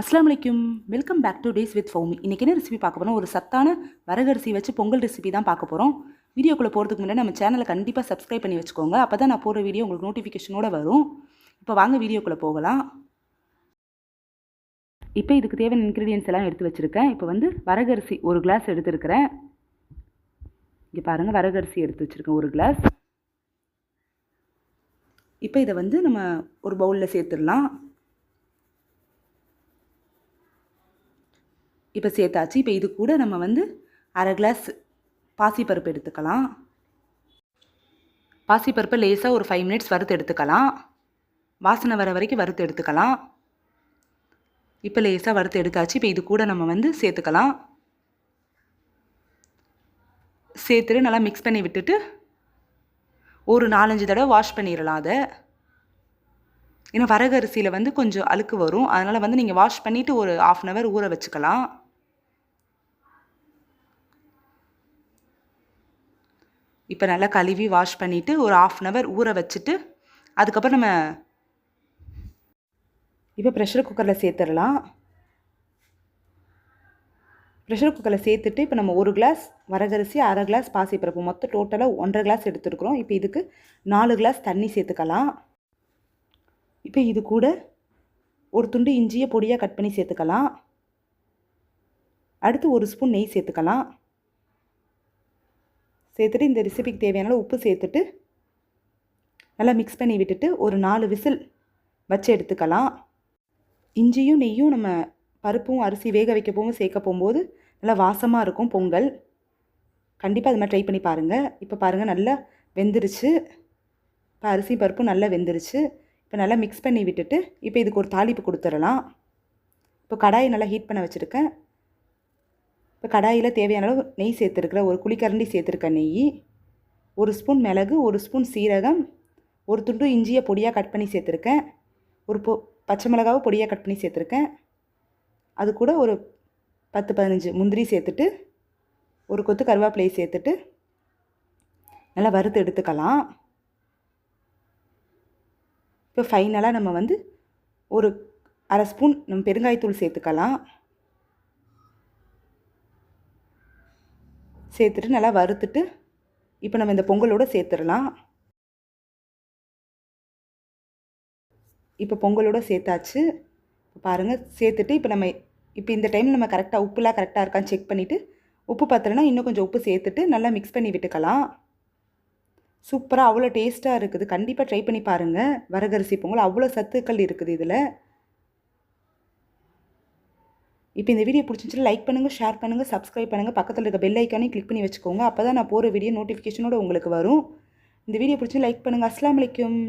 அஸ்ஸலாமு அலைக்கும். Welcome back to days with Foumi. இன்றைக்கி என்ன ரெசிபி பார்க்க போகிறோம்? ஒரு சத்தான வரகரிசி வச்சு பொங்கல் ரெசிபி தான் பார்க்க போகிறோம். வீடியோக்குள்ளே போகிறதுக்கு முன்னாடி நம்ம சேனலை கண்டிப்பாக சப்ஸ்கிரைப் பண்ணி வச்சுக்கோங்க. அப்போ தான் நான் போகிற வீடியோ உங்களுக்கு நோட்டிஃபிகேஷனோட வரும். இப்போ வாங்க வீடியோக்குள்ளே போகலாம். இப்போ இதுக்கு தேவையான இன்க்ரீடியன்ஸ் எல்லாம் எடுத்து வச்சுருக்கேன். இப்போ வந்து வரகரிசி ஒரு கிளாஸ் எடுத்துருக்கிறேன். இங்கே பாருங்கள், வரகரிசி எடுத்து வச்சுருக்கேன் ஒரு கிளாஸ். இப்போ இதை வந்து நம்ம ஒரு பவுலில் சேர்த்துடலாம். இப்போ சேர்த்தாச்சு. இப்போ இது கூட நம்ம வந்து அரை கிளாஸ் பாசிப்பருப்பு எடுத்துக்கலாம். பாசிப்பருப்பை லேசாக ஒரு 5 மினிட்ஸ் வறுத்து எடுத்துக்கலாம். வாசனை வர வரைக்கும் வறுத்து எடுத்துக்கலாம். இப்போ லேசாக வறுத்து எடுத்தாச்சு. இப்போ இது கூட நம்ம வந்து சேர்த்துக்கலாம். சேர்த்துட்டு நல்லா மிக்ஸ் பண்ணி விட்டுட்டு ஒரு 4-5 தடவை வாஷ் பண்ணிடலாம் அதை. ஏன்னா வரகரிசியில் வந்து கொஞ்சம் அழுக்கு வரும். அதனால் வந்து நீங்கள் வாஷ் பண்ணிவிட்டு ஒரு 1/2 hour ஊற வச்சுக்கலாம். இப்போ நல்லா கழுவி வாஷ் பண்ணிவிட்டு ஒரு 1/2 hour ஊற வச்சுட்டு அதுக்கப்புறம் நம்ம இப்போ ப்ரெஷர் குக்கரில் சேர்த்துடலாம். ப்ரெஷர் குக்கரில் சேர்த்துட்டு இப்போ நம்ம ஒரு கிளாஸ் வரகரிசி, அரை கிளாஸ் பாசிப்பருப்பு, மொத்தம் டோட்டலாக 1.5 கிளாஸ் எடுத்துருக்குறோம். இப்போ இதுக்கு 4 கிளாஸ் தண்ணி சேர்த்துக்கலாம். இப்போ இது கூட ஒரு துண்டு இஞ்சியை பொடியாக கட் பண்ணி சேர்த்துக்கலாம். அடுத்து 1 ஸ்பூன் நெய் சேர்த்துக்கலாம். சேர்த்துட்டு இந்த ரெசிபிக்கு தேவையான உப்பு சேர்த்துட்டு நல்லா மிக்ஸ் பண்ணி விட்டுட்டு ஒரு 4 விசில் வச்சு எடுத்துக்கலாம். இஞ்சியும் நெய்யும் நம்ம பருப்பும் அரிசி வேக வைக்க போகும் சேர்க்க போகும்போது நல்லா வாசமாக இருக்கும் பொங்கல். கண்டிப்பாக அது மாதிரி ட்ரை பண்ணி பாருங்கள். இப்போ பாருங்கள், நல்லா வெந்துருச்சு. இப்போ அரிசி பருப்பும் நல்லா வெந்துருச்சு. இப்போ நல்லா மிக்ஸ் பண்ணி விட்டுட்டு இப்போ இதுக்கு ஒரு தாளிப்பு கொடுத்துடலாம். இப்போ கடாயை நல்லா ஹீட் பண்ண வச்சுருக்கேன். இப்போ கடாயில் தேவையான அளவு நெய் சேர்த்துருக்குறேன். ஒரு குழிக்கரண்டி சேர்த்துருக்கேன் நெய். 1 ஸ்பூன் மிளகு, 1 ஸ்பூன் சீரகம், ஒரு துண்டு இஞ்சியை பொடியாக கட் பண்ணி சேர்த்துருக்கேன். ஒரு பச்சை மிளகாவை பொடியாக கட் பண்ணி சேர்த்துருக்கேன். அது கூட ஒரு 10-15 முந்திரி சேர்த்துட்டு ஒரு கொத்து கருவேப்பிலையை சேர்த்துட்டு நல்லா வறுத்து எடுத்துக்கலாம். இப்போ ஃபைனலாக நம்ம வந்து ஒரு 1/2 ஸ்பூன் நம்ம பெருங்காயத்தூள் சேர்த்துக்கலாம். சேர்த்துட்டு நல்லா வறுத்துட்டு இப்போ நம்ம இந்த பொங்கலோடு சேர்த்துடலாம். இப்போ பொங்கலோடு சேர்த்தாச்சு. பாருங்கள், சேர்த்துட்டு இப்போ இந்த டைமில் நம்ம கரெக்டாக உப்புலாம் கரெக்டாக இருக்கான்னு செக் பண்ணிவிட்டு உப்பு பத்தலைன்னா இன்னும் கொஞ்சம் உப்பு சேர்த்துட்டு நல்லா மிக்ஸ் பண்ணி விட்டுக்கலாம். சூப்பராக அவ்வளோ டேஸ்ட்டாக இருக்குது. கண்டிப்பாக ட்ரை பண்ணி பாருங்கள். வரகரிசி பொங்கல் அவ்வளோ சத்துக்கள் இருக்குது இதில். இப்போ இந்த வீடியோ பிடிச்சிருந்துச்சுன்னா லைக் பண்ணுங்கள், ஷேர் பண்ணுங்கள், சப்ஸ்கிரைப் பண்ணுங்கள். பக்கத்தில் இருக்க பெல் ஐக்கானையும் கிளிக் பண்ணி வச்சுக்கோங்க. அப்போ தான் நான் போகிற வீடியோ நோட்டிஃபிகேஷனோட உங்களுக்கு வரும். இந்த வீடியோ பிடிச்சி லைக் பண்ணுங்கள். அஸ்ஸலாமு அலைக்கும்.